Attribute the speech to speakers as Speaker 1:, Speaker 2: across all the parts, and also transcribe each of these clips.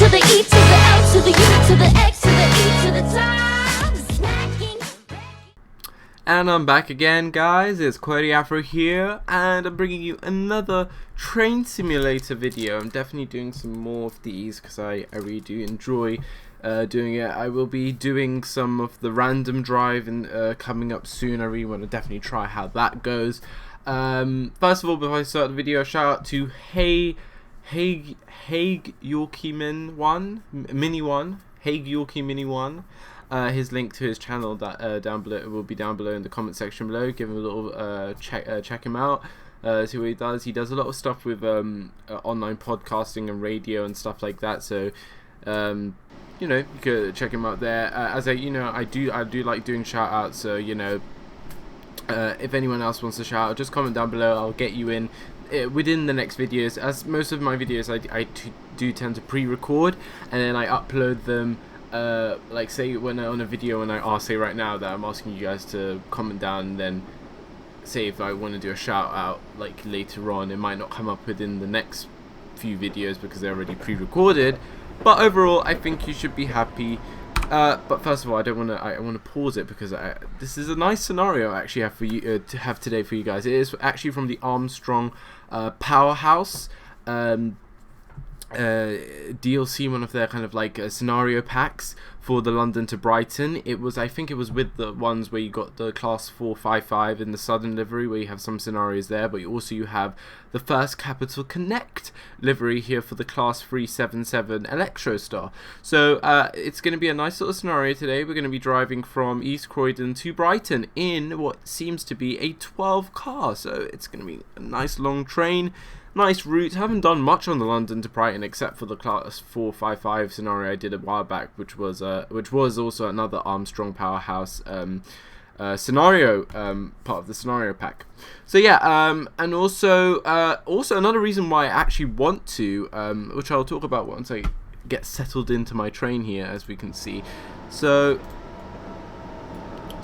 Speaker 1: to the E to the L to the U to the X to the E to the top. Smacking.
Speaker 2: And I'm back again, guys. It's Qwerty Afro here, and I'm bringing you another train simulator video. I'm definitely doing some more of these because I really do enjoy doing it. I will be doing some of the random drive and coming up soon. I really want to definitely try how that goes. First of all, before I start the video, shout out to Haig Yorkie Mini One. His link to his channel that down below will be down below in the comment section below. Give him a little check him out. See what he does. He does a lot of stuff with online podcasting and radio and stuff like that. So you know, you could check him out there. As I do like doing shout outs. So you know, if anyone else wants to shout out, just comment down below. I'll get you in within the next videos. As most of my videos I do tend to pre-record and then I upload them. Like say when on a video when I say right now that I'm asking you guys to comment down, and then say if I want to do a shout out like later on, it might not come up within the next few videos because they're already pre-recorded. But overall, I think you should be happy. But first of all, I want to pause it because this is a nice scenario I actually have for you to have today for you guys. It is actually from the Armstrong Powerhouse DLC, one of their kind of like scenario packs for the London to Brighton. I think it was with the ones where you got the class 455 in the Southern livery, where you have some scenarios there, but you have the First Capital Connect livery here for the class 377 Electro Star. So it's going to be a nice little scenario today. We're going to be driving from East Croyden to Brighton in what seems to be a 12 car, so it's going to be a nice long train. Nice route. Haven't done much on the London to Brighton except for the class 455 scenario I did a while back, which was also another Armstrong Powerhouse scenario, part of the scenario pack. So yeah, and also another reason why I actually want to, which I'll talk about once I get settled into my train here, as we can see. So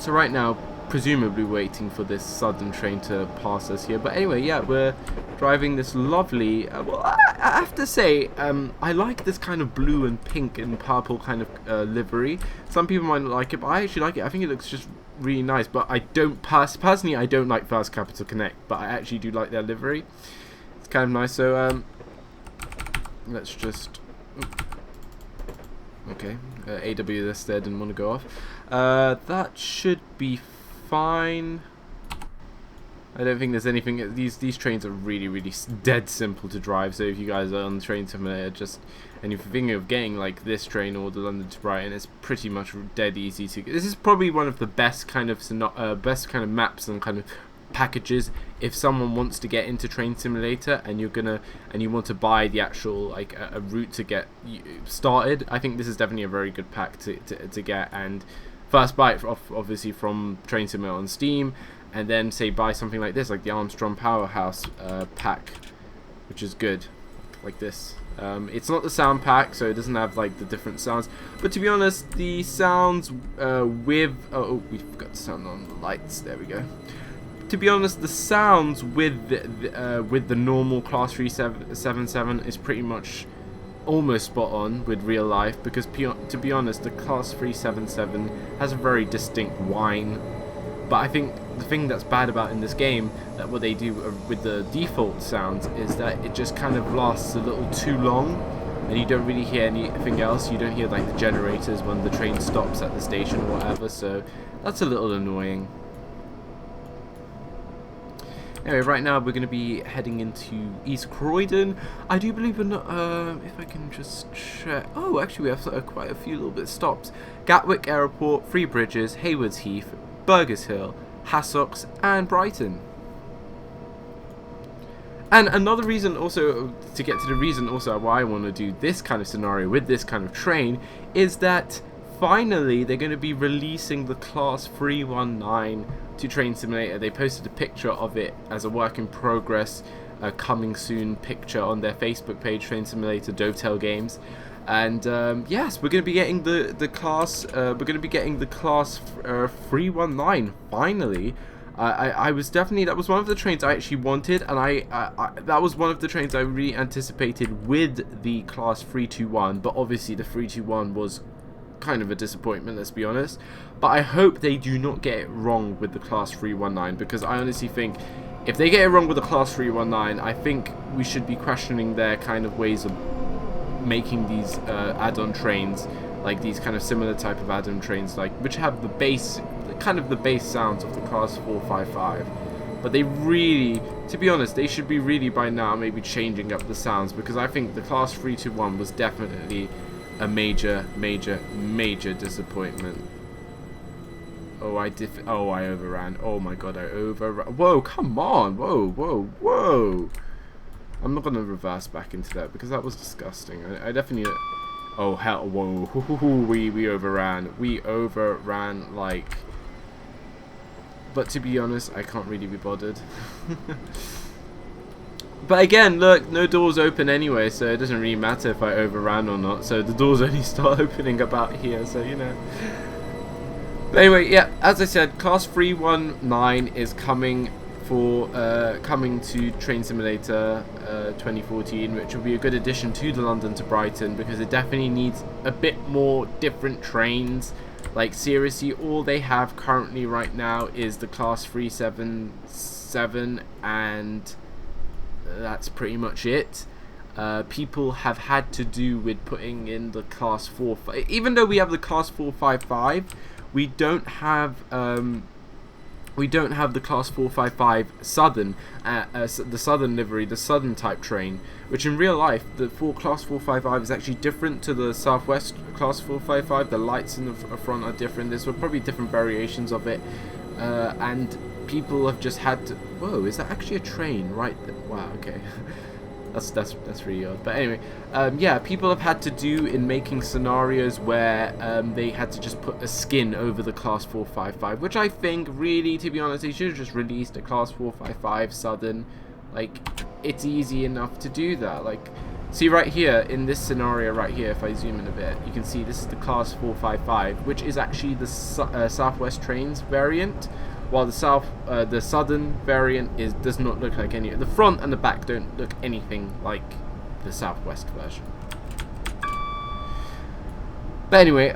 Speaker 2: right now, presumably waiting for this southern train to pass us here, but anyway, yeah, we're driving this lovely well, I have to say, I like this kind of blue and pink and purple kind of livery. Some people might not like it, but I actually like it. I think it looks just really nice, but I don't personally I don't like First Capital Connect, but I actually do like their livery. It's kind of nice. So let's just okay, AWS there didn't want to go off. That should be fine. I don't think there's anything. These trains are really dead simple to drive. So if you guys are on the train simulator, and if you're thinking of getting like this train or the London to Brighton, it's pretty much dead easy to get. This is probably one of the best kind of maps and kind of packages if someone wants to get into train simulator and you want to buy the actual like a route to get started. I think this is definitely a very good pack to get, and first buy it obviously from Train Simulator on Steam, and then say buy something like this, like the Armstrong Powerhouse pack, which is good, like this. It's not the sound pack, so it doesn't have like the different sounds. But to be honest, the sounds we forgot to turn on the lights. There we go. To be honest, the sounds with the normal Class 377 is pretty much almost spot on with real life, because to be honest, the Class 377 has a very distinct whine. But I think the thing that's bad about in this game, that what they do with the default sounds, is that it just kind of lasts a little too long and you don't really hear anything else. You don't hear like the generators when the train stops at the station or whatever, so that's a little annoying. Anyway, right now we're going to be heading into East Croyden. I do believe if I can just check. Oh, actually we have quite a few little bit of stops. Gatwick Airport, Three Bridges, Haywards Heath, Burgess Hill, Hassocks, and Brighton. And another reason also, to get to the reason also why I want to do this kind of scenario with this kind of train, is that finally they're going to be releasing the Class 319 to Train Simulator. They posted a picture of it as a work in progress, coming soon picture on their Facebook page, Train Simulator Dovetail Games. And yes, we're going to be getting the class. We're going to be getting the Class 319 finally. I was definitely, that was one of the trains I actually wanted, and that was one of the trains I really anticipated with the Class 321, but obviously the 321 was kind of a disappointment, let's be honest. But I hope they do not get it wrong with the Class 319, because I honestly think if they get it wrong with the Class 319, I think we should be questioning their kind of ways of making these add-on trains, like these kind of similar type of add-on trains, like which have the base, kind of the base sounds of the Class 455. But they really, to be honest, they should be really by now maybe changing up the sounds, because I think the Class 321 was definitely a major disappointment. Oh, I overran. Oh my god, I overran. Whoa, come on. Whoa. I'm not going to reverse back into that because that was disgusting. I definitely... Oh, hell. Whoa. We overran. We overran, like... But to be honest, I can't really be bothered. But again, look, no doors open anyway, so it doesn't really matter if I overran or not. So the doors only start opening about here, so you know. But anyway, yeah, as I said, Class 319 is coming to Train Simulator 2014, which will be a good addition to the London to Brighton, because it definitely needs a bit more different trains. Like seriously, all they have currently right now is the Class 377, and that's pretty much it. People have had to do with putting in the Class 4, even though we have the Class 455, we don't have the Class 455 Southern, the Southern livery, the Southern type train, which in real life, the Class 455 is actually different to the Southwest Class 455. The lights in the front are different. There's probably different variations of it, and people have just had to... Whoa, is that actually a train? Right. Wow. Okay. That's really odd. But anyway, yeah, people have had to do in making scenarios where they had to just put a skin over the Class 455, which I think, really, to be honest, they should have just released a Class 455 Southern. Like, it's easy enough to do that. Like, see right here, in this scenario right here, if I zoom in a bit, you can see this is the Class 455, which is actually the Southwest Trains variant, while the Southern variant does not look like any. The front and the back don't look anything like the Southwest version. But anyway,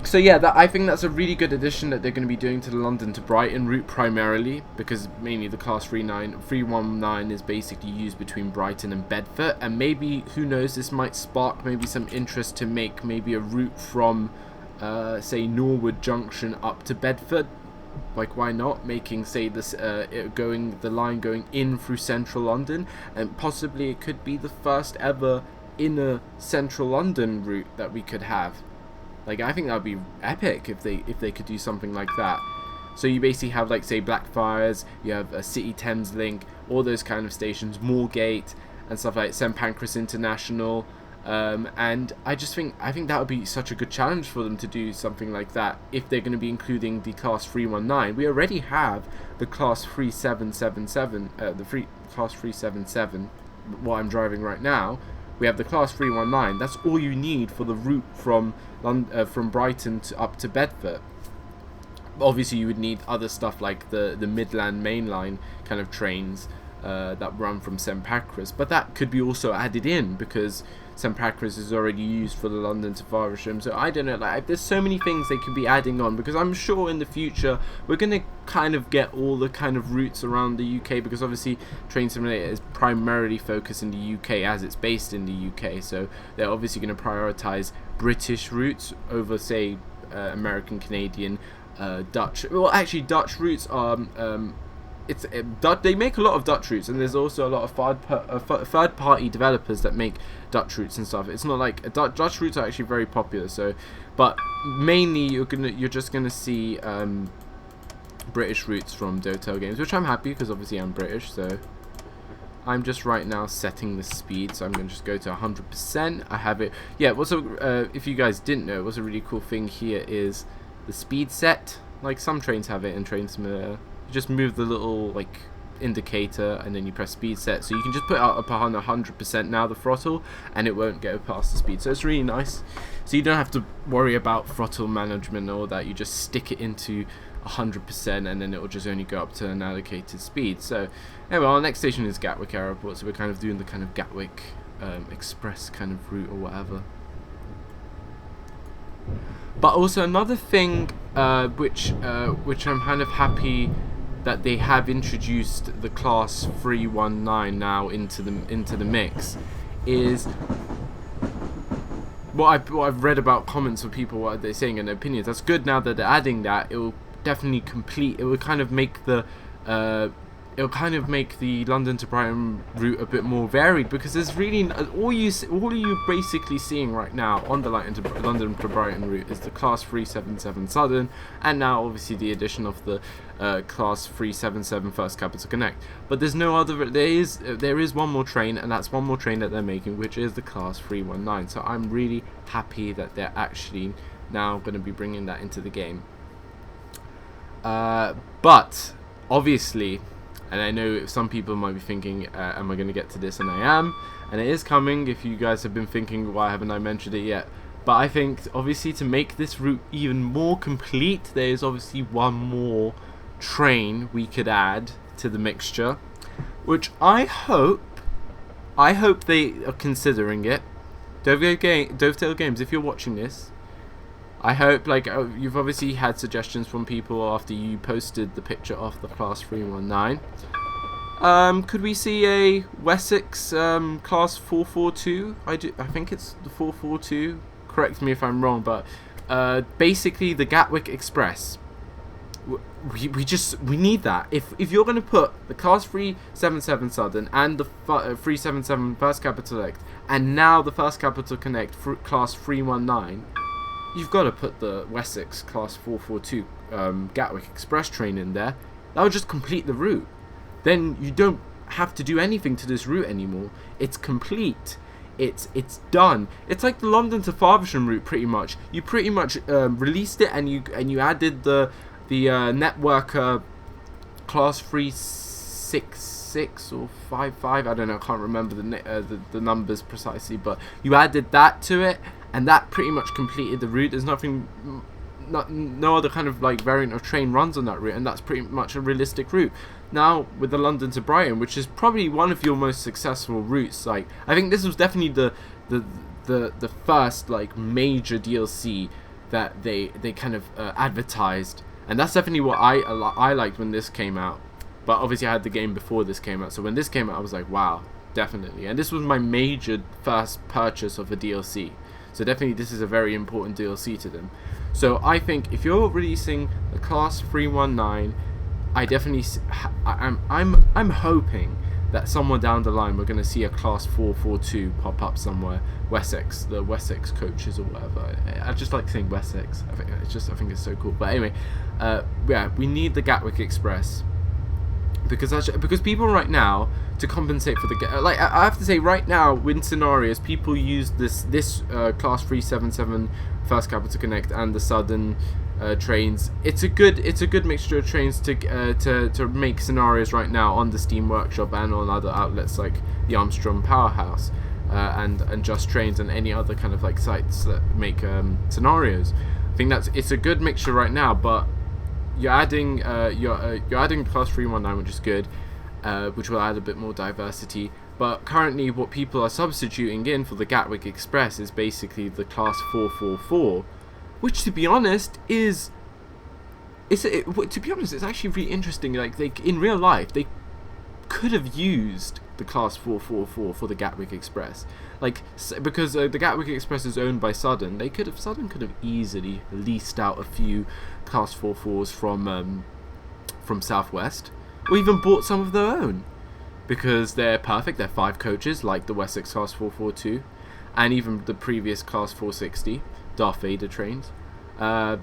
Speaker 2: so yeah, I think that's a really good addition that they're going to be doing to the London to Brighton route primarily, because mainly the Class 319 is basically used between Brighton and Bedford, and maybe, who knows, this might spark maybe some interest to make maybe a route from, say, Norwood Junction up to Bedford. Like, why not making, say, this the line going in through central London, and possibly it could be the first ever inner central London route that we could have. Like, I think that would be epic if they could do something like that. So you basically have, like, say, Blackfriars, you have a City Thames Link, all those kind of stations, Moorgate and stuff like St Pancras International. And I think that would be such a good challenge for them to do something like that if they're going to be including the Class 319. We already have the Class 3777, Class 377, what I'm driving right now. We have the Class 319. That's all you need for the route from Brighton up to Bedford. Obviously, you would need other stuff like the Midland Main Line kind of trains that run from St Pancras, but that could be also added in because St Pancras is already used for the London to Faversham. So I don't know, like, there's so many things they could be adding on, because I'm sure in the future we're going to kind of get all the kind of routes around the UK, because obviously Train Simulator is primarily focused in the UK as it's based in the UK, so they're obviously going to prioritize British routes over, say, American, Canadian, Dutch. Well, actually, Dutch routes are they make a lot of Dutch routes, and there's also a lot of third-party developers that make Dutch routes and stuff. It's not like Dutch routes are actually very popular. So, but mainly you're just gonna see British routes from Dotel Games, which I'm happy because obviously I'm British. So I'm just right now setting the speed, so I'm gonna just go to 100%. I have it. Yeah. If you guys didn't know, what's a really cool thing here is the speed set. Like some trains have it in Train Simulator. You just move the little like indicator and then you press speed set, so you can just put it up on 100% now, the throttle, and it won't go past the speed. So it's really nice. So you don't have to worry about throttle management and all that. You just stick it into 100%, and then it will just only go up to an allocated speed. So anyway, our next station is Gatwick Airport, so we're kind of doing the kind of Gatwick Express kind of route or whatever. But also another thing which I'm kind of happy that they have introduced the class 319 now into the mix is what I've read about comments of people, what they're saying and their opinions. That's good now that they're adding that. It will definitely complete. It will kind of make the London to Brighton route a bit more varied, because there's really all you basically seeing right now on the London to Brighton route is the class 377 Southern, and now obviously the addition of the class 377 First Capital Connect. But there's no other. There is one more train, and that's one more train that they're making, which is the class 319. So I'm really happy that they're actually now going to be bringing that into the game. But obviously, and I know some people might be thinking, am I going to get to this? And I am, and it is coming. If you guys have been thinking, why haven't I mentioned it yet? But I think, obviously, to make this route even more complete, there is obviously one more train we could add to the mixture, which I hope they are considering it. Dovetail Games, if you're watching this, I hope, you've obviously had suggestions from people after you posted the picture of the class 319. Could we see a Wessex class 442? I think it's the 442. Correct me if I'm wrong, but basically the Gatwick Express. We need that. If you're going to put the class 377 Southern and the 377 First Capital Connect, and now the First Capital Connect class 319. You've got to put the Wessex class 442 Gatwick Express train in there. That would just complete the route. Then you don't have to do anything to this route anymore. It's complete. It's done. It's like the London to Faversham route, pretty much. You pretty much released it, and you added the network class 366 or 55. I don't know. I can't remember the numbers precisely, but you added that to it. And that pretty much completed the route. There's no other kind of variant of train runs on that route, and that's pretty much a realistic route. Now with the London to Brighton, which is probably one of your most successful routes, I think this was definitely the first major DLC that they kind of advertised, and that's definitely what I liked when this came out. But obviously I had the game before this came out, so when this came out I was like, wow, definitely. And this was my major first purchase of a DLC. So definitely this is a very important DLC to them. So I think if you're releasing the class 319, I definitely I'm hoping that somewhere down the line we're going to see a class 442 pop up somewhere. Wessex, the Wessex coaches or whatever. I just like saying Wessex. I think it's so cool. But anyway, yeah, we need the Gatwick Express. Because people right now, to compensate for the I have to say right now in scenarios people use this class 377 First Capital Connect and the Southern trains. It's a good mixture of trains to make scenarios right now on the Steam Workshop and on other outlets like the Armstrong Powerhouse and Just Trains and any other kind of sites that make scenarios. I think it's a good mixture right now, but you're adding class 319, which is good, which will add a bit more diversity. But currently, what people are substituting in for the Gatwick Express is basically the class 444, which, to be honest, it's actually really interesting. In real life, they could have used the class 444 for the Gatwick Express, because the Gatwick Express is owned by Southern. Southern could have easily leased out a few class 44s from Southwest, or even bought some of their own, because they're perfect. They're 5 coaches, like the Wessex class 442, and even the previous class 460 Darth Vader trains. They're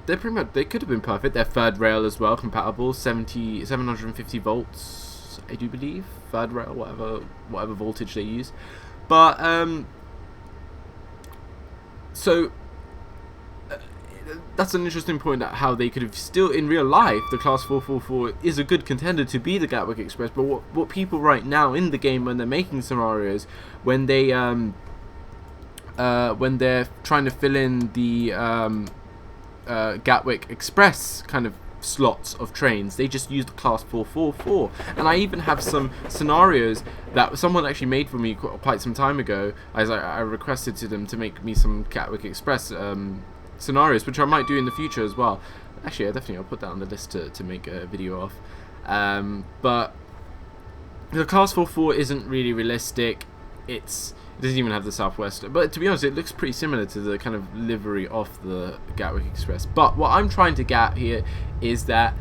Speaker 2: pretty much, they could have been perfect. They're third rail as well, compatible, 750 volts. I do believe third rail, whatever voltage they use, but that's an interesting point at how they could have still in real life the class 444 is a good contender to be the Gatwick Express. But what people right now in the game, when they're making scenarios, when they're trying to fill in the Gatwick Express kind of slots of trains. They just use the class 444, and I even have some scenarios that someone actually made for me quite some time ago, as I requested to them to make me some Gatwick Express scenarios, which I might do in the future as well. Actually, I'll put that on the list to make a video of. But the class 44 isn't really realistic. It doesn't even have the Southwest, but to be honest, it looks pretty similar to the kind of livery of the Gatwick Express. But what I'm trying to get here is that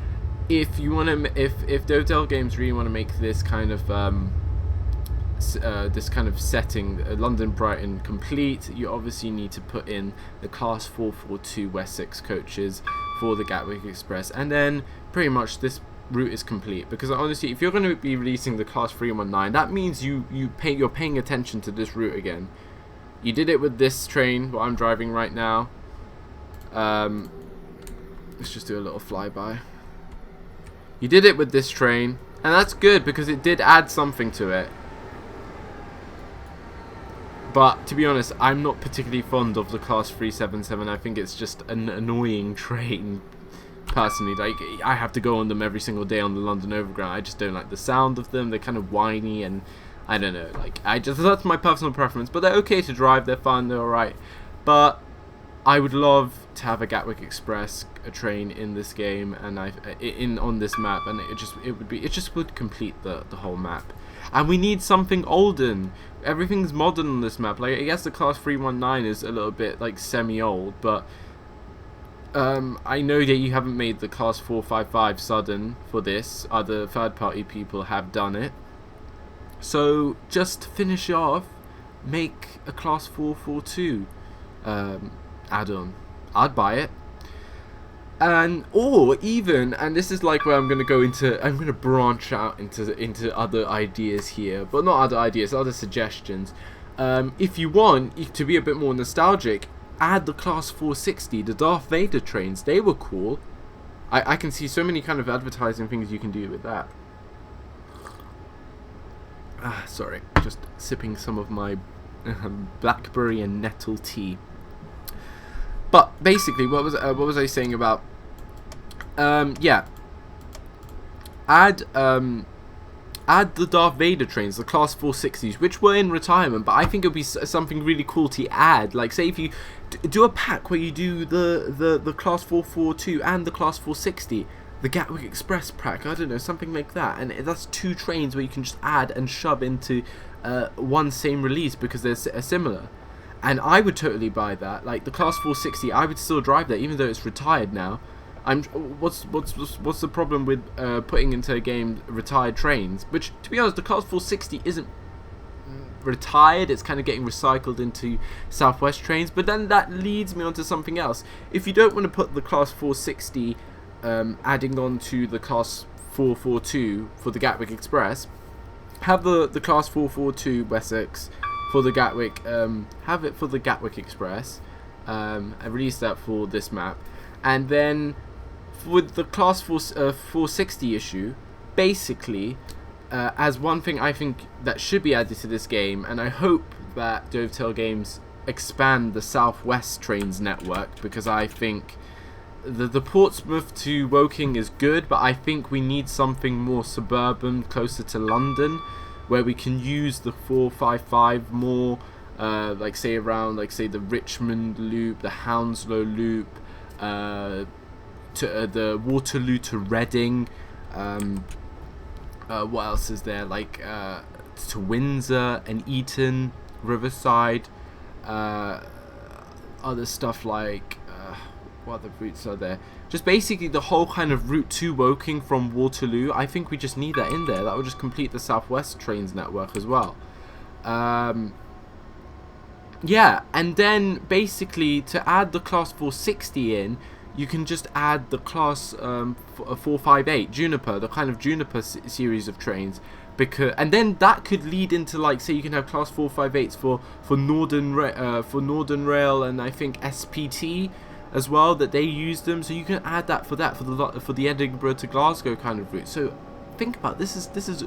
Speaker 2: if you want to, if Dovetail Games really want to make this kind of setting, London Brighton, complete, you obviously need to put in the class 442 Wessex coaches for the Gatwick Express, and then pretty much this route is complete. Because honestly, if you're going to be releasing the class 319, that means you're paying attention to this route again. You did it with this train, what I'm driving right now. Let's just do a little flyby. You did it with this train, and that's good because it did add something to it. But to be honest, I'm not particularly fond of the class 377. I think it's just an annoying train. Personally, like, I have to go on them every single day on the London Overground. I just don't like the sound of them. They're kind of whiny, and I don't know, like, that's my personal preference. But they're okay to drive, they're fun, they're alright. But I would love to have a Gatwick Express train in this game, and on this map, and it just would complete the whole map. And we need something olden. Everything's modern on this map. Like, I guess the class 319 is a little bit like semi-old, but I know that you haven't made the class 455 sudden for this. Other third-party people have done it. So just to finish off, make a class 442 add-on. I'd buy it. Or even, and this is like where I'm going to branch out into other ideas here, but not other ideas, other suggestions. If you want to be a bit more nostalgic, add the class 460, the Darth Vader trains. They were cool. I can see so many kind of advertising things you can do with that. Sorry, just sipping some of my blackberry and nettle tea. But basically, what was I saying about? Yeah. Add the Darth Vader trains, the class 460s, which were in retirement, but I think it would be something really cool to add. Like, say if you do a pack where you do the class 442 and the class 460, the Gatwick Express pack, I don't know, something like that, and that's two trains where you can just add and shove into one same release because they're similar. And I would totally buy that. Like, the class 460, I would still drive that even though it's retired now. What's the problem with putting into a game retired trains? Which, to be honest, the class 460 isn't retired. It's kind of getting recycled into Southwest trains. But then that leads me on to something else. If you don't want to put the class 460 adding on to the class 442 for the Gatwick Express, have the class 442 Wessex for the Gatwick. Have it for the Gatwick Express. And release that for this map, and then with the class 460 issue, basically, as one thing I think that should be added to this game, and I hope that Dovetail Games expand the Southwest trains network, because I think the Portsmouth to Woking is good, but I think we need something more suburban, closer to London, where we can use the 455 more, like say around, like say the Richmond Loop, the Hounslow Loop, to the Waterloo to Reading. What else is there? Like to Windsor and Eton, Riverside. Other stuff like what other routes are there? Just basically the whole kind of route to Woking from Waterloo. I think we just need that in there. That would just complete the Southwest trains network as well. Yeah, and then basically to add the class 460 in, you can just add the class 458 Juniper, the kind of Juniper series of trains, and then that could lead into, like, say you can have class 458s for Northern Rail and I think SPT as well, that they use them, so you can add that for the Edinburgh to Glasgow kind of route. So think about this is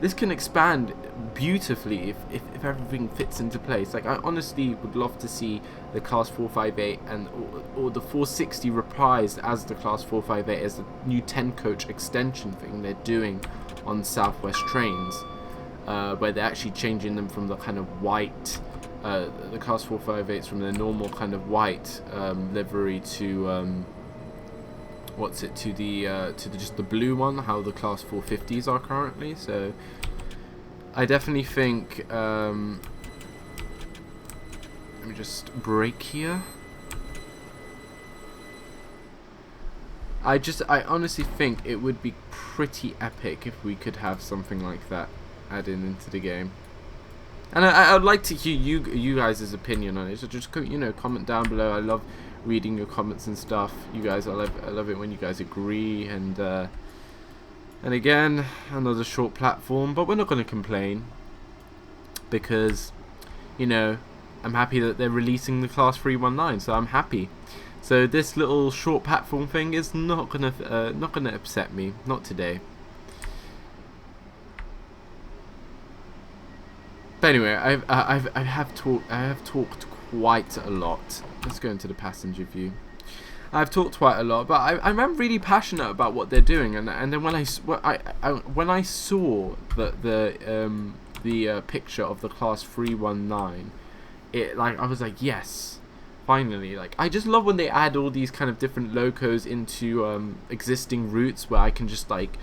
Speaker 2: this can expand beautifully if everything fits into place. Like, I honestly would love to see the Class 458 and or the 460 reprised as the Class 458 as the new 10 coach extension thing they're doing on Southwest trains, where they're actually changing them from the kind of white, the Class 458s from their normal kind of white livery to just the blue one, how the Class 450s are currently. So I definitely think let me just break here. I honestly think it would be pretty epic if we could have something like that added into the game. And I'd like to hear you guys' opinion on it. So just, you know, comment down below. I love reading your comments and stuff. You guys, I love it when you guys agree. And again, another short platform, but we're not going to complain because, you know, I'm happy that they're releasing the Class 319, so I'm happy. So this little short platform thing is not gonna upset me, not today. But anyway, I have talked quite a lot. Let's go into the passenger view. I've talked quite a lot, but I'm really passionate about what they're doing, and then when I saw the picture of the Class 319, I was like, yes, finally. Like, I just love when they add all these kind of different locos into existing routes where I can just like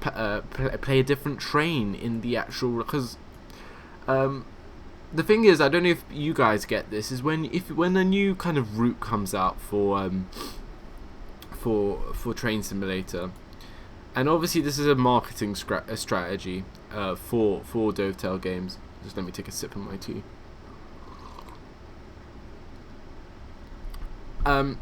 Speaker 2: play a different train in the actual, because the thing is, I don't know if you guys get this, is when a new kind of route comes out for Train Simulator, and obviously this is a marketing strategy for Dovetail Games. Just let me take a sip of my tea. It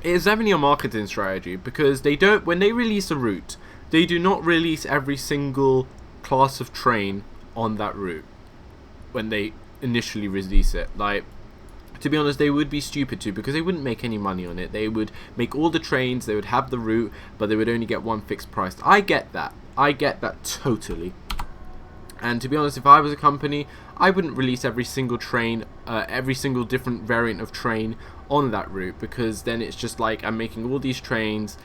Speaker 2: is definitely a marketing strategy, because when they release a route, they do not release every single class of train on that route when they initially release it. Like, to be honest, they would be stupid to, because they wouldn't make any money on it. They would make all the trains, they would have the route, but they would only get one fixed price. I get that totally. And to be honest, if I was a company, I wouldn't release every single train, every single different variant of train on that route, because then it's just like I'm making all these trains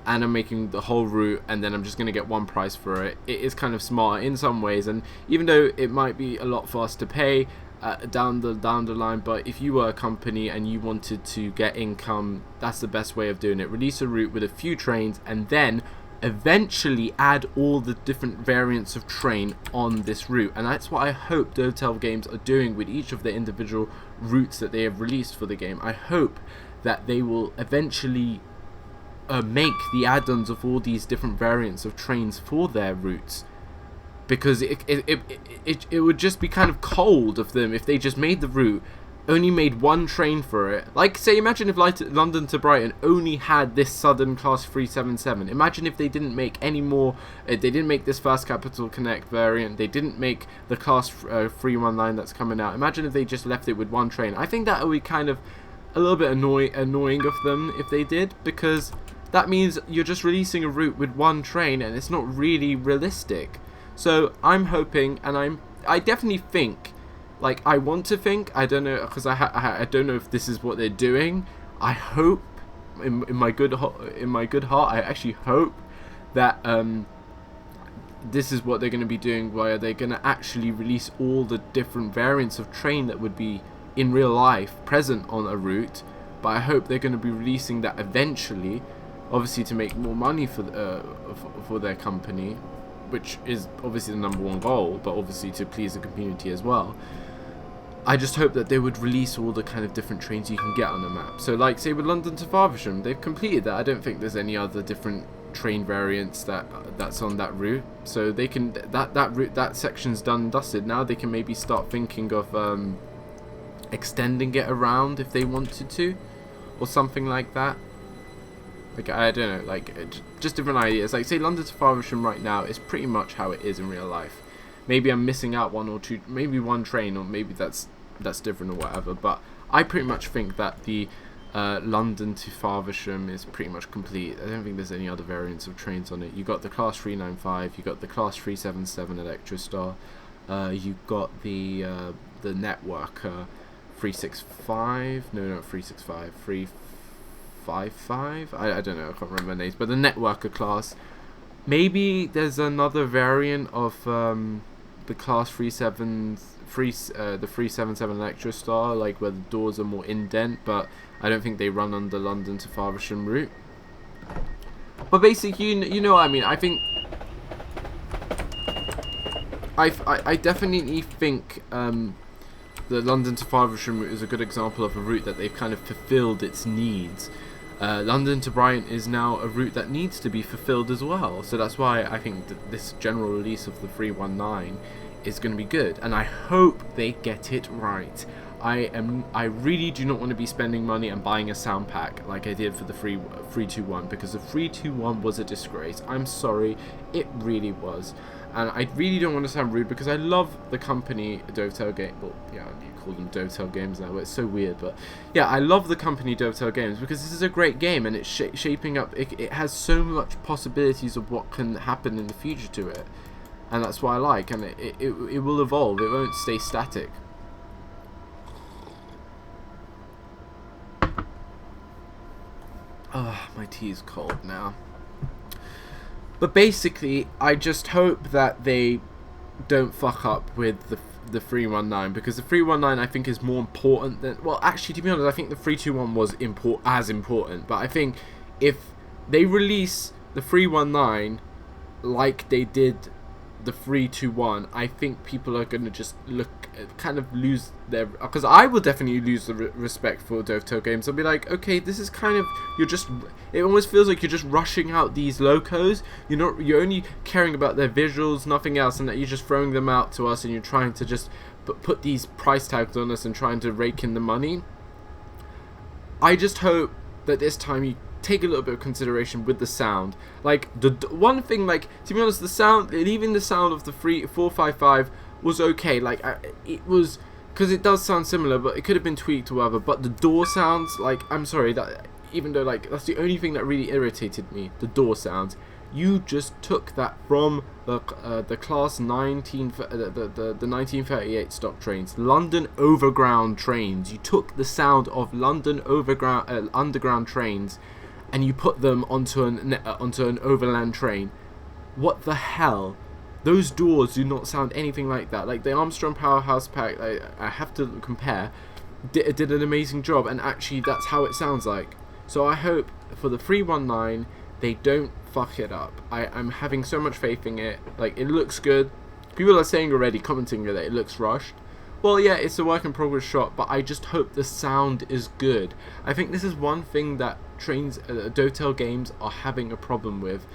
Speaker 2: and I'm making the whole route, and then I'm just going to get one price for it. It is kind of smart in some ways, and even though it might be a lot for us to pay down the line, but if you were a company and you wanted to get income, that's the best way of doing it. Release a route with a few trains, and then eventually add all the different variants of train on this route. And that's what I hope Dovetail Games are doing with each of the individual routes that they have released for the game. I hope that they will eventually make the add-ons of all these different variants of trains for their routes, because it would just be kind of cold of them if they just made the route, only made one train for it. Like, say, imagine if London to Brighton only had this Southern Class 377. Imagine if they didn't make any more, they didn't make this Fast Capital Connect variant, they didn't make the Class 319 that's coming out. Imagine if they just left it with one train. I think that would be kind of a little bit annoying of them if they did, because that means you're just releasing a route with one train and it's not really realistic. So I'm hoping, and I definitely think, like, I want to think, I don't know, because I don't know if this is what they're doing. I hope, in my good heart, I actually hope that this is what they're going to be doing, where they're going to actually release all the different variants of train that would be in real life present on a route. But I hope they're going to be releasing that eventually, obviously to make more money for their company, which is obviously the #1 goal, but obviously to please the community as well. I just hope that they would release all the kind of different trains you can get on the map. So, like, say with London to Faversham, they've completed that. I don't think there's any other different train variants that's on that route. So they can that section's done and dusted. Now they can maybe start thinking of extending it around if they wanted to, or something like that. Like, I don't know, like, just different ideas. Like, say London to Faversham right now is pretty much how it is in real life. Maybe I'm missing out one or two, maybe one train, or maybe that's different or whatever. But I pretty much think that the London to Faversham is pretty much complete. I don't think there's any other variants of trains on it. You got the Class 395, you got the Class 377 Electrostar, you got the Networker 365. No, not 365. 355. I don't know. I can't remember names. But the Networker class. Maybe there's another variant of the Class 377 Electrostar, like where the doors are more indent, but I don't think they run on the London to Faversham route. But basically, you know what I mean. I think I definitely think the London to Faversham route is a good example of a route that they've kind of fulfilled its needs. London to Brighton is now a route that needs to be fulfilled as well. So that's why I think that this general release of the 319 is going to be good, and I hope they get it right. I really do not want to be spending money and buying a sound pack like I did for the 321, because the 321 was a disgrace. I'm sorry, it really was. And I really don't want to sound rude, because I love the company Dovetail Games. Well, yeah, you call them Dovetail Games now, but it's so weird. But yeah, I love the company Dovetail Games, because this is a great game, and it's shaping up. It has so much possibilities of what can happen in the future to it, and that's what I like. And it will evolve. It won't stay static. Oh, my tea is cold now. But basically, I just hope that they don't fuck up with the 319, because the 319 I think is more important than... Well, actually, to be honest, I think the 321 was as important. But I think if they release the 319 like they did the 321, I think people are going to just kind of lose their... Because I will definitely lose the respect for Dovetail Games. I'll be like, okay, this is kind of... It almost feels like you're just rushing out these locos. You're only caring about their visuals, nothing else, and that you're just throwing them out to us, and you're trying to just put these price tags on us and trying to rake in the money. I just hope that this time you take a little bit of consideration with the sound. Like, the one thing, like, to be honest, the sound, even the sound of the 455 was okay. Like, it was, because it does sound similar, but it could have been tweaked or whatever. But the door sounds, like, I'm sorry, that even though, like, that's the only thing that really irritated me, the door sounds. You just took that from the class 19, the 1938 stock trains, London Overground trains. You took the sound of London underground trains, and you put them onto an overland train. What the hell? Those doors do not sound anything like that. Like, the Armstrong Powerhouse pack, I have to compare, did an amazing job, and actually that's how it sounds like. So I hope for the 319 they don't fuck it up. I'm having so much faith in it. Like, it looks good. People are saying already, commenting that it looks rushed. Well, yeah, it's a work in progress shot, but I just hope the sound is good. I think this is one thing that Dovetail Games are having a problem with,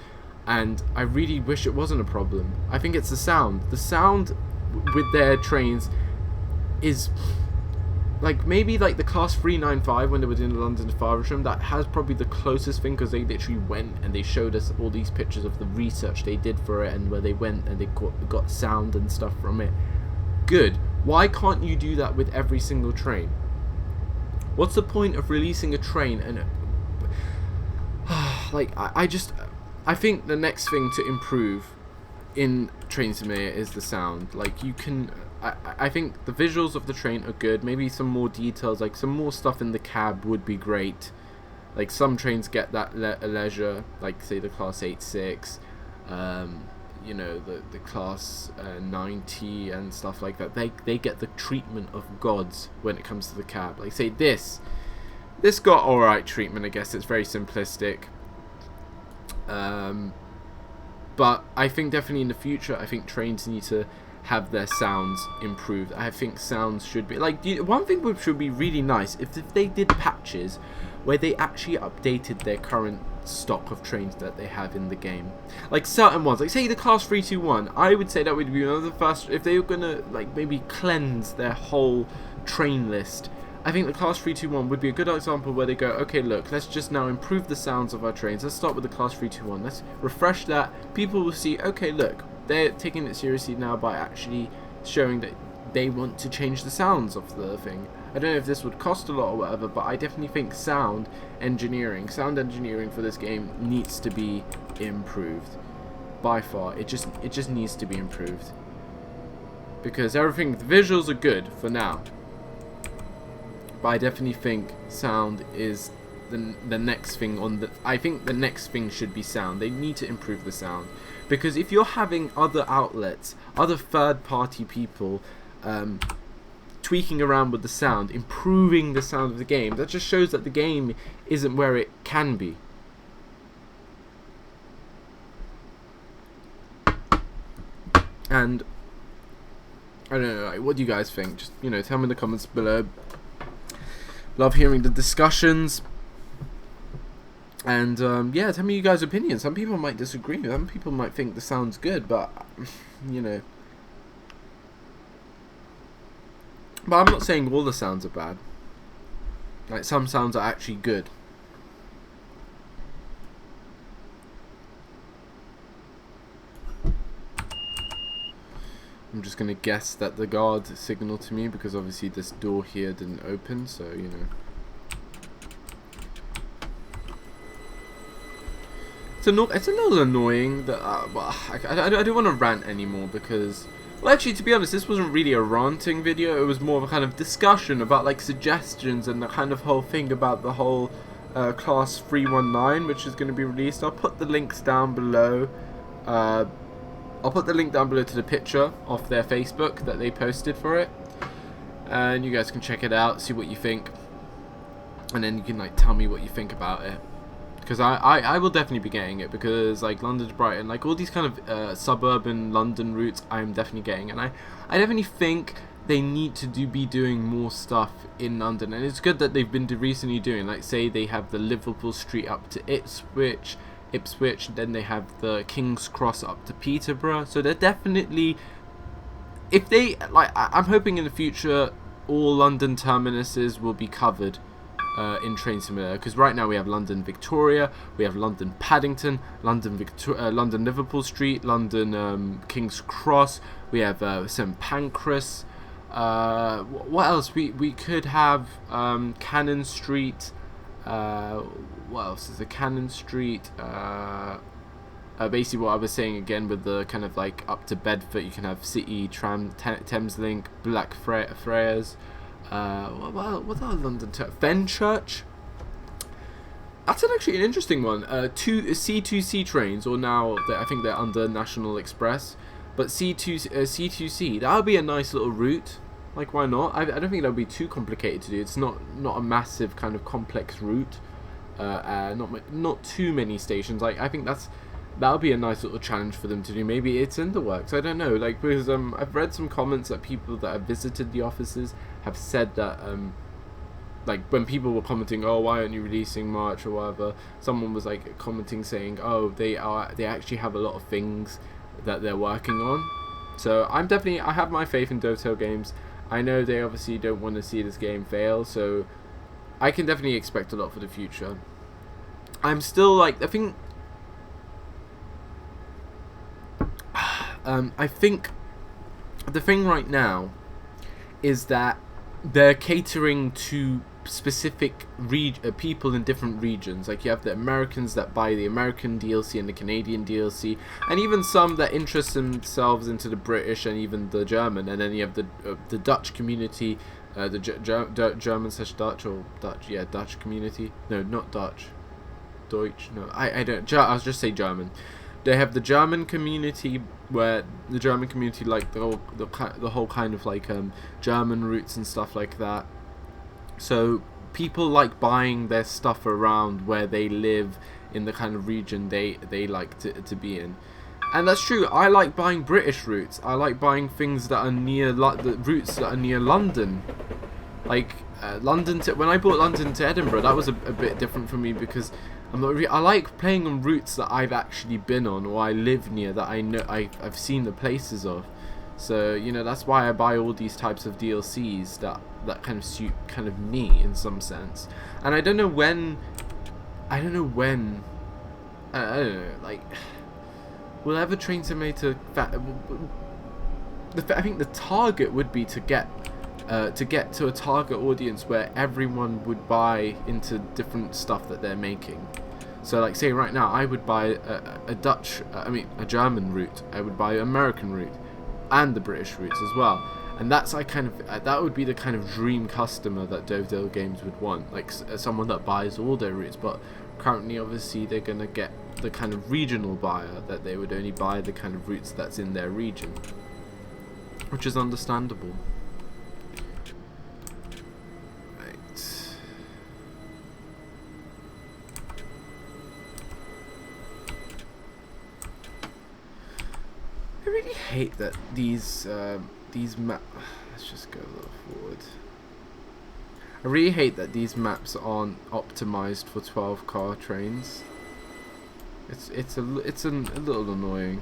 Speaker 2: and I really wish it wasn't a problem. I think it's the sound. The sound with their trains is... Like, maybe like the Class 395 when they were doing London to Faversham, that has probably the closest thing, because they literally went and they showed us all these pictures of the research they did for it, and where they went and they got sound and stuff from it. Good. Why can't you do that with every single train? What's the point of releasing a train and... like, I think the next thing to improve in Train Simulator is the sound. Like, you can... I think the visuals of the train are good. Maybe some more details, like some more stuff in the cab would be great. Like, some trains get that leisure, like say the Class 86, you know, the Class 90 and stuff like that. They get the treatment of gods when it comes to the cab. Like, say this got alright treatment, I guess. It's very simplistic. But I think definitely in the future, I think trains need to have their sounds improved. I think sounds should be like, one thing which would be really nice if they did patches where they actually updated their current stock of trains that they have in the game. Like certain ones, like say the Class 321, I would say that would be one of the first, if they were gonna like maybe cleanse their whole train list. I think the Class 321 would be a good example where they go, okay, look, let's just now improve the sounds of our trains. Let's start with the Class 321. Let's refresh that. People will see, okay, look, they're taking it seriously now by actually showing that they want to change the sounds of the thing. I don't know if this would cost a lot or whatever, but I definitely think sound engineering for this game needs to be improved. By far, it just needs to be improved. Because everything, the visuals are good for now, but I definitely think sound is the next thing on the. I think the next thing should be sound. They need to improve the sound, because if you're having other outlets, other third-party people, tweaking around with the sound, improving the sound of the game, that just shows that the game isn't where it can be. And I don't know, like, what do you guys think? Just, you know, tell me in the comments below. Love hearing the discussions. And, yeah, tell me you guys' opinions. Some people might disagree. Some people might think the sound's good, but, you know. But I'm not saying all the sounds are bad. Like, some sounds are actually good. I'm just going to guess that the guard signaled to me, because obviously this door here didn't open, so, you know. It's a little annoying that, well, I don't want to rant anymore, because, well, actually, to be honest, this wasn't really a ranting video. It was more of a kind of discussion about, like, suggestions and the kind of whole thing about the whole Class 319, which is going to be released. I'll put the links down below. I'll put the link down below to the picture of their Facebook that they posted for it, and you guys can check it out, see what you think, and then you can, like, tell me what you think about it, because I will definitely be getting it, because, like, London to Brighton, like, all these kind of suburban London routes I'm definitely getting, and I definitely think they need to be doing more stuff in London, and it's good that they've been recently doing, like, say they have the Liverpool Street up to Ipswich, then they have the King's Cross up to Peterborough. So they're definitely, if they, like, I'm hoping in the future all London terminuses will be covered in Train Simulator, because right now we have London Victoria, we have London Paddington, London Liverpool Street, London King's Cross, we have St Pancras. What else? We could have Cannon Street. What else is the Cannon Street? Basically what I was saying again with the kind of like up to Bedford, you can have City, Tram, Thameslink, Blackfriars. What are London Fenchurch? That's actually an interesting one. Two C2C trains, or now I think they're under National Express, but C2C, that would be a nice little route. Like, why not? I don't think that would be too complicated to do. It's not a massive kind of complex route. Not too many stations. Like, I think that would be a nice little challenge for them to do. Maybe it's in the works. I don't know. Like, because I've read some comments that people that have visited the offices have said that like, when people were commenting, oh, why aren't you releasing March or whatever, someone was like commenting saying, oh, they actually have a lot of things that they're working on. So I have my faith in Dovetail Games. I know they obviously don't want to see this game fail, so I can definitely expect a lot for the future. I'm still, like, I think the thing right now is that they're catering to specific people in different regions. Like, you have the Americans that buy the American DLC and the Canadian DLC, and even some that interest themselves into the British and even the German, and then you have the Dutch community, the German/Dutch, or Dutch, yeah, Dutch community. No, not Dutch. Deutsch. No, I don't. I'll just say German. They have the German community, where the German community like the whole kind of like German roots and stuff like that. So people like buying their stuff around where they live in the kind of region they like to be in. And that's true. I like buying British routes. I like buying things that are near the routes that are near London. Like when I bought London to Edinburgh, that was a bit different for me, because I like playing on routes that I've actually been on, or I live near, that I know I've seen the places of. So, you know, that's why I buy all these types of DLCs that kind of suit kind of me in some sense. And I don't know when, I don't know, like, will ever Train Simulator, I think the target would be to get to a target audience where everyone would buy into different stuff that they're making. So like say right now I would buy a German route, I would buy an American route and the British routes as well. And that's that would be the kind of dream customer that Dovedale Games would want, like someone that buys all their routes. But currently obviously they're going to get the kind of regional buyer that they would only buy the kind of routes that's in their region, which is understandable. I really hate that these maps. Let's just go a little forward. I really hate that these maps aren't optimized for 12-car trains. It's a little annoying.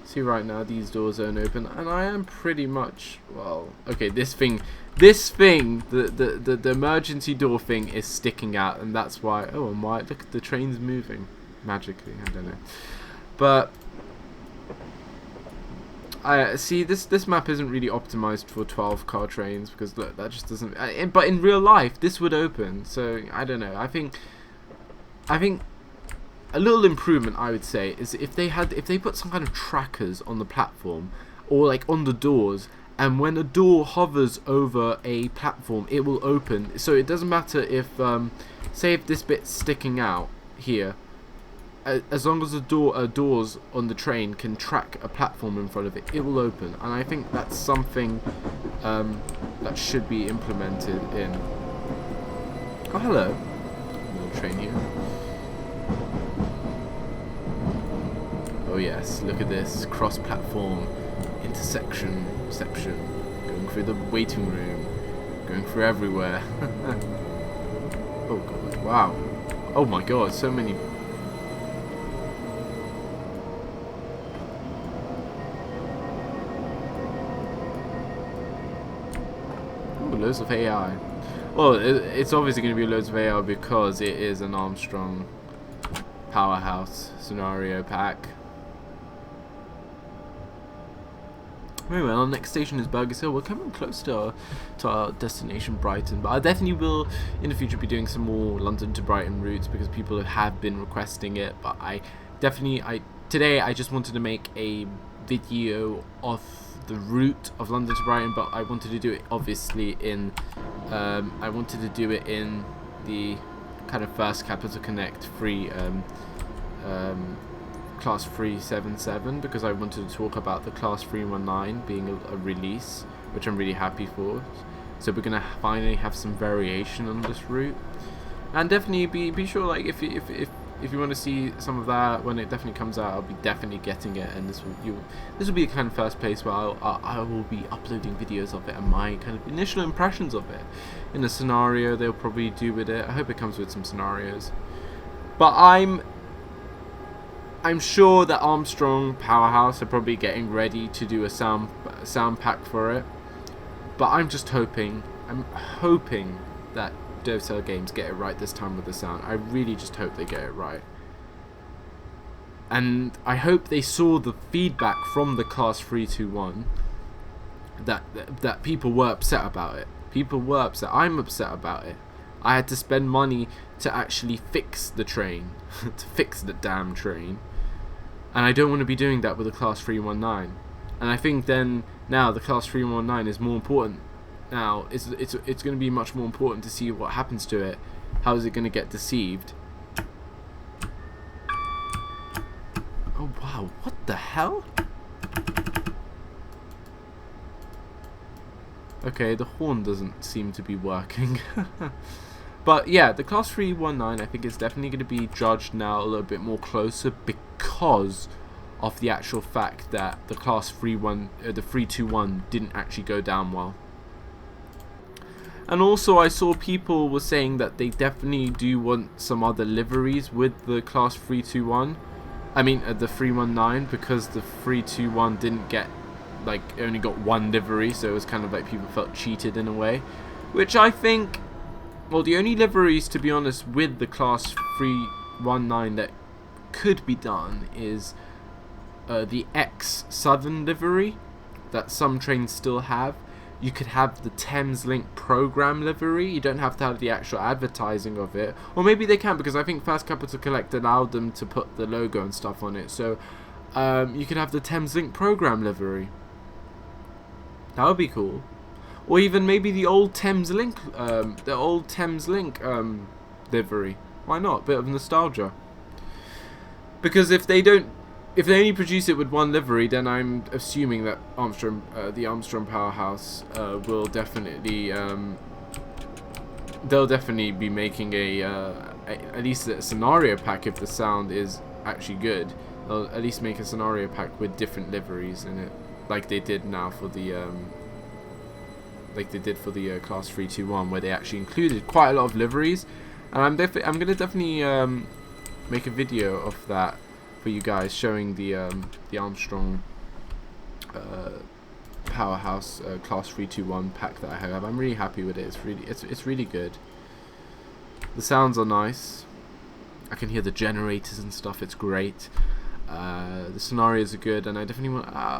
Speaker 2: See right now these doors aren't open, and I am pretty much, well, okay, this thing, the emergency door thing is sticking out, and that's why. Oh, and why? Look at the trains moving magically. I don't know, but I see this map isn't really optimized for 12-car trains, because look, that just doesn't. But in real life, this would open. So I don't know. I think a little improvement, I would say, is if they put some kind of trackers on the platform or like on the doors, and when a door hovers over a platform, it will open. So it doesn't matter if say if this bit's sticking out here. As long as the doors on the train can track a platform in front of it, it will open. And I think that's something that should be implemented in. Oh, hello. Little train here. Oh yes, look at this cross-platform intersection reception, going through the waiting room, going through everywhere. Oh god! Wow. Oh my god! So many. Loads of AI. Well, it's obviously going to be loads of AI because it is an Armstrong powerhouse scenario pack. Very well, our next station is Burgess Hill. We're coming close to our destination, Brighton, but I definitely will in the future be doing some more London to Brighton routes because people have been requesting it. But today I just wanted to make a video of the route of London to Brighton, but I wanted to do it obviously in the kind of first Capital Connect free Class 377, because I wanted to talk about the Class 319 being a release, which I'm really happy for. So we're gonna finally have some variation on this route, and definitely be sure, like if you want to see some of that when it definitely comes out, I'll be definitely getting it, and this will be the kind of first place where I will be uploading videos of it and my kind of initial impressions of it. In a scenario they'll probably do with it. I hope it comes with some scenarios, but I'm sure that Armstrong Powerhouse are probably getting ready to do a sound pack for it. But I'm hoping that Dovedale Games get it right this time with the sound. I really just hope they get it right. And I hope they saw the feedback from the Class 321 that people were upset about it. People were upset. I'm upset about it. I had to spend money to actually fix the train, to fix the damn train. And I don't want to be doing that with the Class 319. And I think then now the Class 319 is more important. Now it's going to be much more important to see what happens to it. How is it going to get deceived? Oh wow! What the hell? Okay, the horn doesn't seem to be working. But yeah, the Class 319 I think is definitely going to be judged now a little bit more closer because of the actual fact that the Class 321 didn't actually go down well. And also I saw people were saying that they definitely do want some other liveries with the Class 321. I mean the 319, because the 321 didn't get, like, only got one livery, so it was kind of like people felt cheated in a way. Which I think, well, the only liveries, to be honest, with the Class 319 that could be done is the X Southern livery that some trains still have. You could have the Thameslink program livery. You don't have to have the actual advertising of it. Or maybe they can, because I think First Capital Collect allowed them to put the logo and stuff on it. So you could have the Thameslink program livery. That would be cool. Or even maybe the old Thameslink livery. Why not? Bit of nostalgia. Because if they only produce it with one livery, then I'm assuming that the Armstrong Powerhouse will definitely they'll definitely be making at least a scenario pack if the sound is actually good. They'll at least make a scenario pack with different liveries in it, like they did now for the Class 321, where they actually included quite a lot of liveries. And I'm gonna definitely make a video of that for you guys, showing the Armstrong Powerhouse Class 321 pack that I have. I'm really happy with it. It's really good. The sounds are nice. I can hear the generators and stuff. It's great. The scenarios are good, and I'll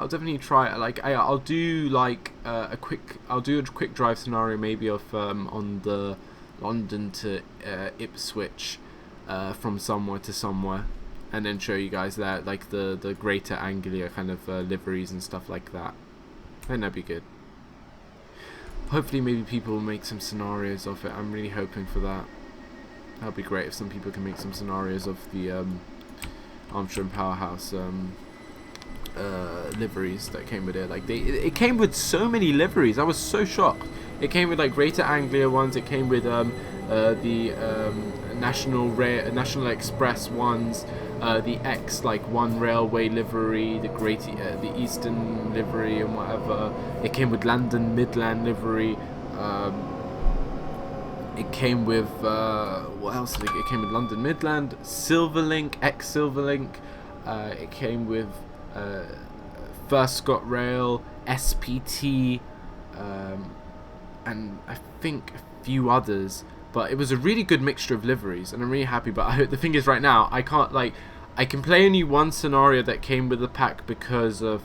Speaker 2: definitely try. I'll do a quick drive scenario, maybe of on the London to Ipswich, from somewhere to somewhere, and then show you guys that, like the Greater Anglia kind of liveries and stuff like that. I think that'd be good. Hopefully maybe people will make some scenarios of it. I'm really hoping for that. That'd be great if some people can make some scenarios of the Armstrong Powerhouse liveries that came with it. Like it came with so many liveries. I was so shocked. It came with like Greater Anglia ones. It came with the National Express ones, the X One Railway livery, the Eastern livery and whatever. It came with London Midland livery. It came with what else? It came with London Midland, Silverlink, X Silverlink. It came with First ScotRail, SPT, and I think a few others. But it was a really good mixture of liveries, and I'm really happy. But the thing is, right now I can't I can play only one scenario that came with the pack because of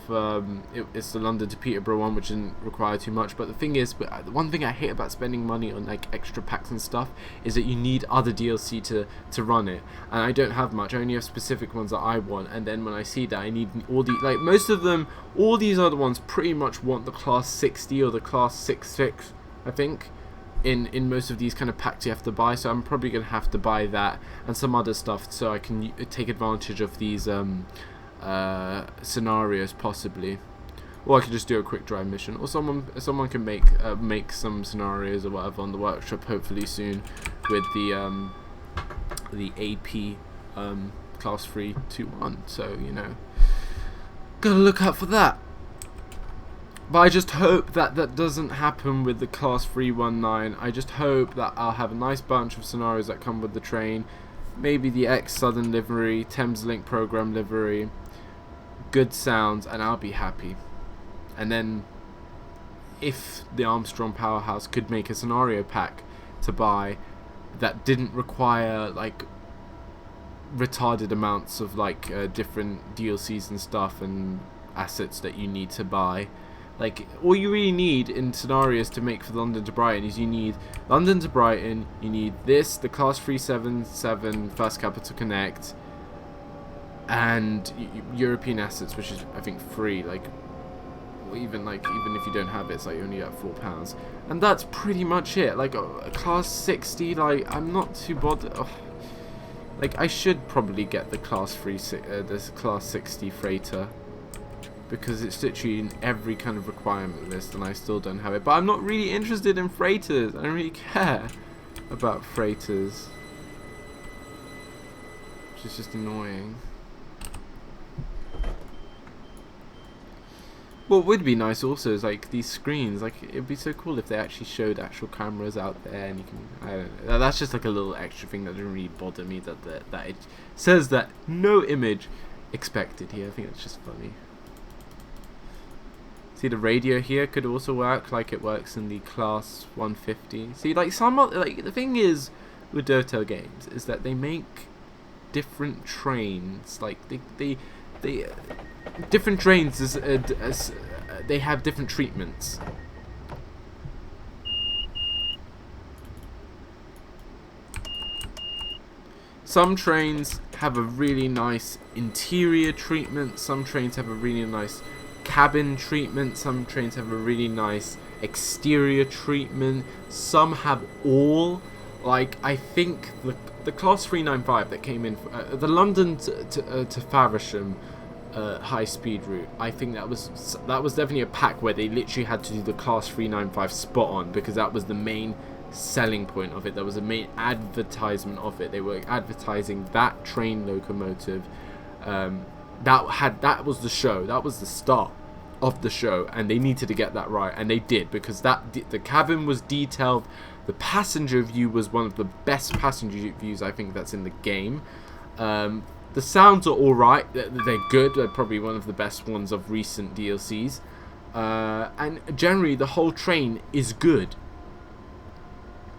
Speaker 2: it's the London to Peterborough one, which didn't require too much. But the thing is, the one thing I hate about spending money on like extra packs and stuff is that you need other DLC to run it, and I don't have much. I only have specific ones that I want, and then when I see that I need all the most of them, all these other ones pretty much want the Class 60 or the Class 66, I think. In most of these kind of packs you have to buy, so I'm probably going to have to buy that and some other stuff so I can take advantage of these scenarios possibly. Or I could just do a quick drive mission, or someone can make some scenarios or whatever on the workshop hopefully soon with the AP Class 321. So gotta look out for that. But I just hope that that doesn't happen with the Class 319. I just hope that I'll have a nice bunch of scenarios that come with the train. Maybe the X Southern livery, Thameslink program livery, good sounds, and I'll be happy. And then, if the Armstrong Powerhouse could make a scenario pack to buy that didn't require retarded amounts of different DLCs and stuff and assets that you need to buy. All you really need in scenarios to make for London to Brighton is you need London to Brighton, you need the Class 377 First Capital Connect, and European assets, which is I think free. Even if you don't have it, it's only at £4, and that's pretty much it. A Class 60, I'm not too bothered. I should probably get the Class 60 freighter, because it's literally in every kind of requirement list, and I still don't have it. But I'm not really interested in freighters. I don't really care about freighters, which is just annoying. What would be nice also is these screens. It'd be so cool if they actually showed actual cameras out there, and you can. I don't know. That's just a little extra thing that doesn't really bother me. That it says that no image expected here. I think that's just funny. See, the radio here could also work like it works in the Class 150. See, the thing is with Dotel games is that they make different trains. different trains they have different treatments. Some trains have a really nice interior treatment, some trains have a really nice cabin treatment, some trains have a really nice exterior treatment, some have all. Like, I think the Class 395 that came in, the London to Faversham high speed route, I think that was definitely a pack where they literally had to do the Class 395 spot on, because that was the main selling point of it. That was the main advertisement of it. They were advertising that train locomotive. That was the show. That was the start of the show, and they needed to get that right, and they did, because the cabin was detailed. The passenger view was one of the best passenger views I think that's in the game. The sounds are alright. They're good. They're probably one of the best ones of recent DLCs. And generally the whole train is good,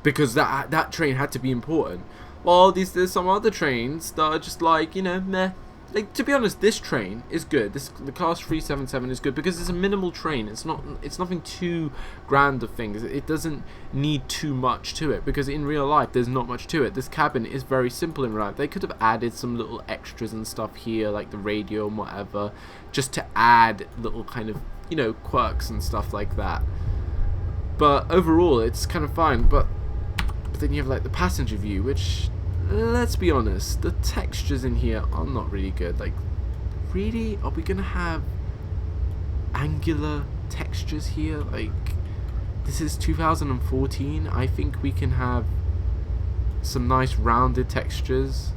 Speaker 2: because that train had to be important. Well, there's some other trains that are just like, you know, meh. Like, to be honest, this train is good. The Class 377 is good because it's a minimal train. It's nothing too grand of things. It doesn't need too much to it, because in real life there's not much to it. This cabin is very simple in real life. They could have added some little extras and stuff here, like the radio and whatever, just to add little kind of, you know, quirks and stuff like that. But overall, it's kind of fine. But then you have like the passenger view, which, let's be honest, the textures in here are not really good. Like, really? Are we gonna have angular textures here? Like, this is 2014. I think we can have some nice rounded textures.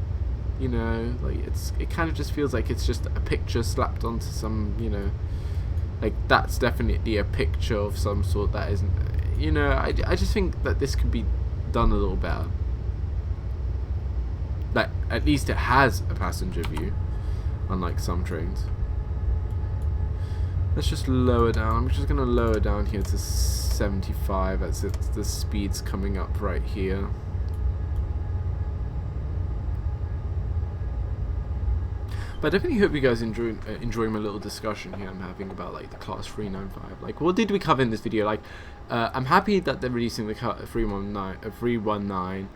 Speaker 2: You know, like, it kind of just feels like it's just a picture slapped onto some, you know, like, that's definitely a picture of some sort that isn't, you know, I just think that this could be done a little better. Like, at least it has a passenger view, unlike some trains. Let's just lower down. I'm just gonna lower down here to 75. That's it. The speed's coming up right here. But I definitely hope you guys enjoying my little discussion here I'm having about, like, the Class 395. Like, what did we cover in this video? Like, I'm happy that they're releasing the 319.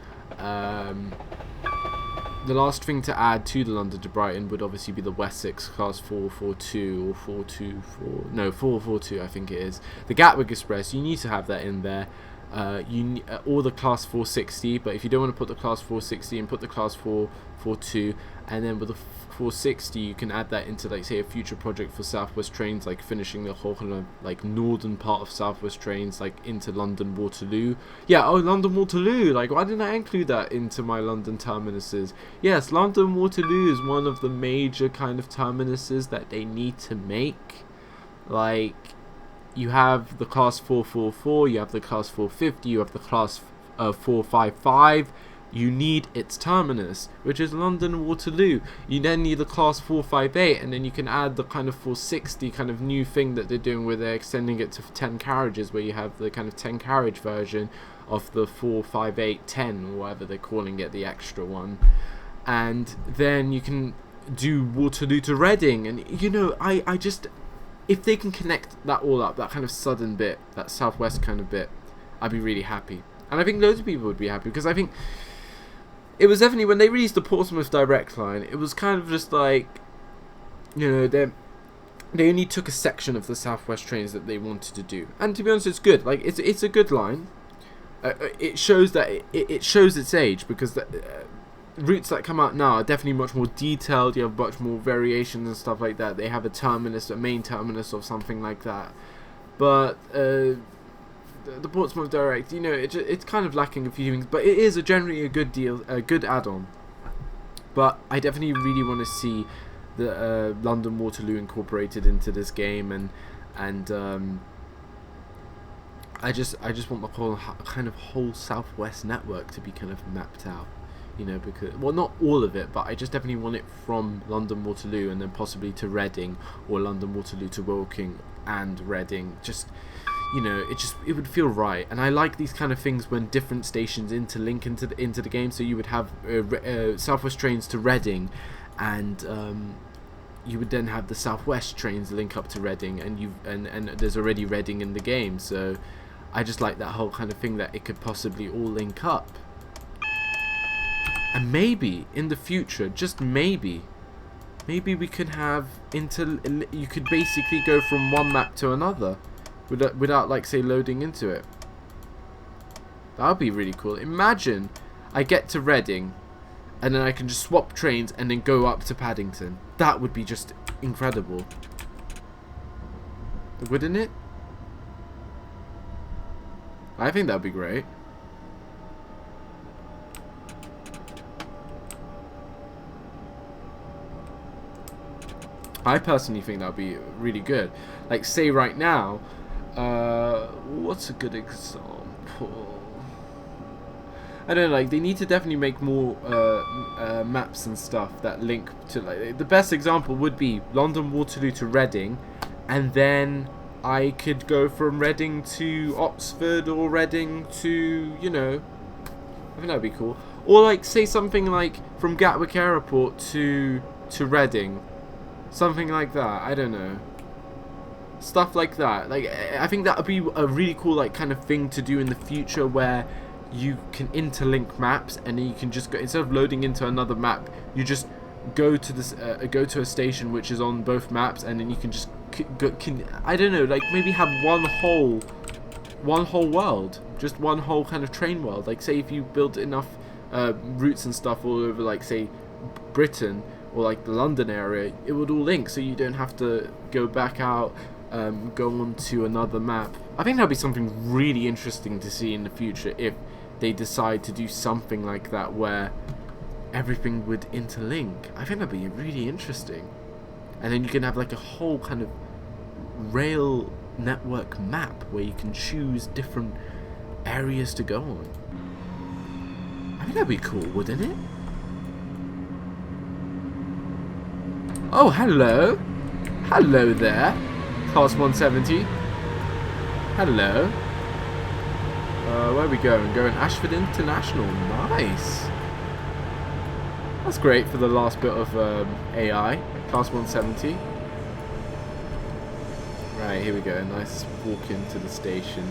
Speaker 2: The last thing to add to the London to Brighton would obviously be the Wessex Class 442 or 424. No, 442 I think it is. The Gatwick Express, you need to have that in there. Or the Class 460, but if you don't want to put the Class 460 and put the Class 442, and then with the 460 you can add that into, like, say, a future project for Southwest Trains, like finishing the whole kind of, like, northern part of Southwest Trains, like into London Waterloo. Yeah, oh, London Waterloo, like, why didn't I include that into my London terminuses? Yes, London Waterloo is one of the major kind of terminuses that they need to make. Like, you have the Class 444, you have the Class 450, you have the Class 455. You need its terminus, which is London Waterloo. You then need the Class 458, and then you can add the kind of 460 kind of new thing that they're doing, where they're extending it to 10 carriages, where you have the kind of 10 carriage version of the 45810, or whatever they're calling it, the extra one. And then you can do Waterloo to Reading, and, you know, I just, if they can connect that all up, that kind of southern bit, that southwest kind of bit, I'd be really happy. And I think loads of people would be happy, because I think it was definitely, when they released the Portsmouth Direct line, it was kind of just like, you know, they only took a section of the Southwest trains that they wanted to do. And to be honest, it's good. Like, it's a good line. It shows that it shows its age, because the routes that come out now are definitely much more detailed. You have much more variations and stuff like that. They have a terminus, a main terminus or something like that. But the Portsmouth Direct, you know, it's kind of lacking a few things, but it is generally a good deal, a good add-on. But I definitely really want to see the London Waterloo incorporated into this game, and I just want the whole kind of whole Southwest network to be kind of mapped out, you know, because, well, not all of it, but I just definitely want it from London Waterloo and then possibly to Reading, or London Waterloo to Woking and Reading. Just, you know, it would feel right. And I like these kind of things when different stations interlink into the game. So you would have Southwest trains to Reading, and you would then have the Southwest trains link up to Reading, and there's already Reading in the game, so I just like that whole kind of thing that it could possibly all link up. And maybe in the future, just maybe we could have you could basically go from one map to another without like say loading into it. That would be really cool. Imagine I get to Reading and then I can just swap trains and then go up to Paddington. That would be just incredible. Wouldn't it? I think that would be great. I personally think that would be really good. Like, say right now, what's a good example? I don't know, like, they need to definitely make more maps and stuff that link to, like, the best example would be London Waterloo to Reading, and then I could go from Reading to Oxford or Reading to, you know, I think that would be cool. Or, like, say something like from Gatwick Airport to Reading. Something like that, I don't know. Stuff like that. Like, I think that would be a really cool, like, kind of thing to do in the future where you can interlink maps and then you can just go, instead of loading into another map, you just go to this, go to a station which is on both maps, and then you can just, I don't know, like, maybe have one whole world. Just one whole kind of train world. Like, say if you build enough routes and stuff all over, like, say, Britain, or like the London area, it would all link, so you don't have to go back out, go on to another map. I think that'd be something really interesting to see in the future if they decide to do something like that where everything would interlink. I think that'd be really interesting. And then you can have like a whole kind of rail network map where you can choose different areas to go on. I think that'd be cool, wouldn't it? Oh, hello. Hello there. Class 170. Hello. Where are we going? Going Ashford International. Nice. That's great for the last bit of AI. Class 170. Right, here we go. Nice walk into the station.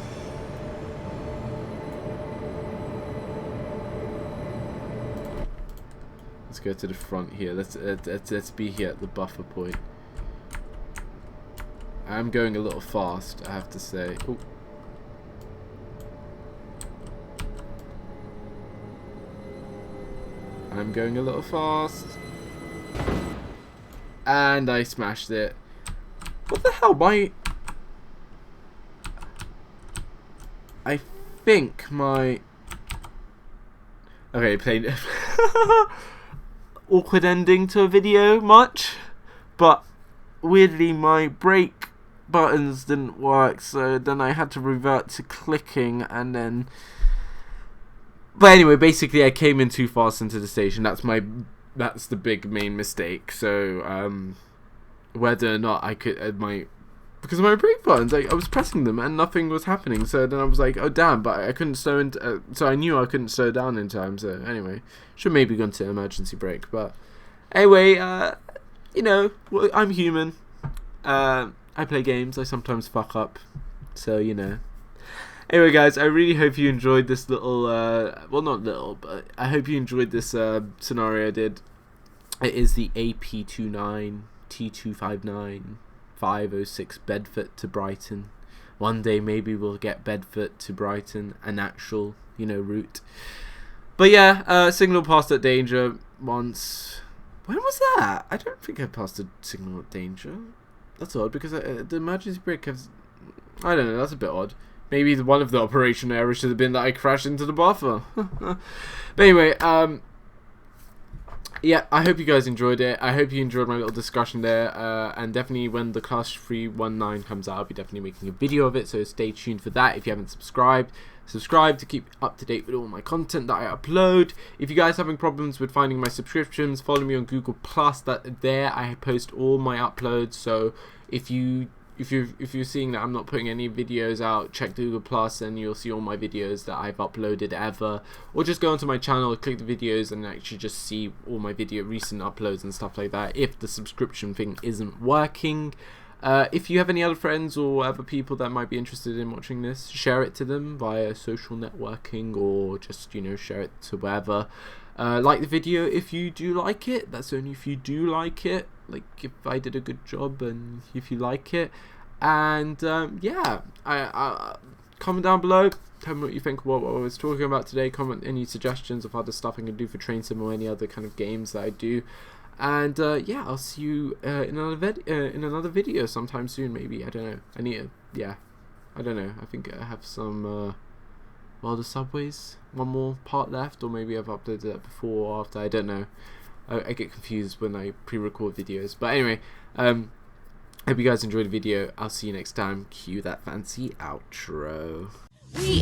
Speaker 2: Let's go to the front here. Let's be here at the buffer point. I'm going a little fast, I have to say. Ooh. I'm going a little fast. And I smashed it. What the hell? I think my... Okay, played... awkward ending to a video much, but weirdly my brake buttons didn't work, so then I had to revert to clicking, and then, but anyway, basically I came in too fast into the station. That's the big main mistake. So whether or not I could because of my brake buttons, I was pressing them and nothing was happening, so then I was like, oh damn, but I couldn't slow in, so I knew I couldn't slow down in time, so anyway, should maybe gone to emergency brake, but anyway, you know, I'm human, I play games, I sometimes fuck up, so you know. Anyway guys, I really hope you enjoyed this little, well not little, but I hope you enjoyed this scenario I did. It is the AP29 T259 506 Bedford to Brighton. One day maybe we'll get Bedford to Brighton, an actual, you know, route. But yeah, signal passed at danger once. When was that? I don't think I passed a signal at danger. That's odd, because the emergency brake has... I don't know, that's a bit odd. Maybe one of the operation errors should have been that I crashed into the buffer. But anyway, yeah, I hope you guys enjoyed it. I hope you enjoyed my little discussion there. And definitely when the Class 319 comes out, I'll be definitely making a video of it. So stay tuned for that. If you haven't subscribed, subscribe to keep up to date with all my content that I upload. If you guys are having problems with finding my subscriptions, follow me on Google+. That there I post all my uploads. So if you if you're seeing that I'm not putting any videos out, check Google Plus and you'll see all my videos that I've uploaded ever. Or just go onto my channel, click the videos, and actually just see all my recent uploads and stuff like that. If the subscription thing isn't working. If you have any other friends or other people that might be interested in watching this, share it to them via social networking, or just, you know, share it to wherever. Like the video if you do like it. That's only if you do like it. Like if I did a good job and if you like it. And yeah, I comment down below. Tell me what you think of what I was talking about today. Comment any suggestions of other stuff I can do for Train Sim or any other kind of games that I do. And yeah, I'll see you in another video sometime soon. Maybe, I don't know. I don't know. I think I have some the subways, one more part left, or maybe I've uploaded that before or after. I don't know. I get confused when I pre-record videos. But anyway, hope you guys enjoyed the video. I'll see you next time. Cue that fancy outro.
Speaker 1: We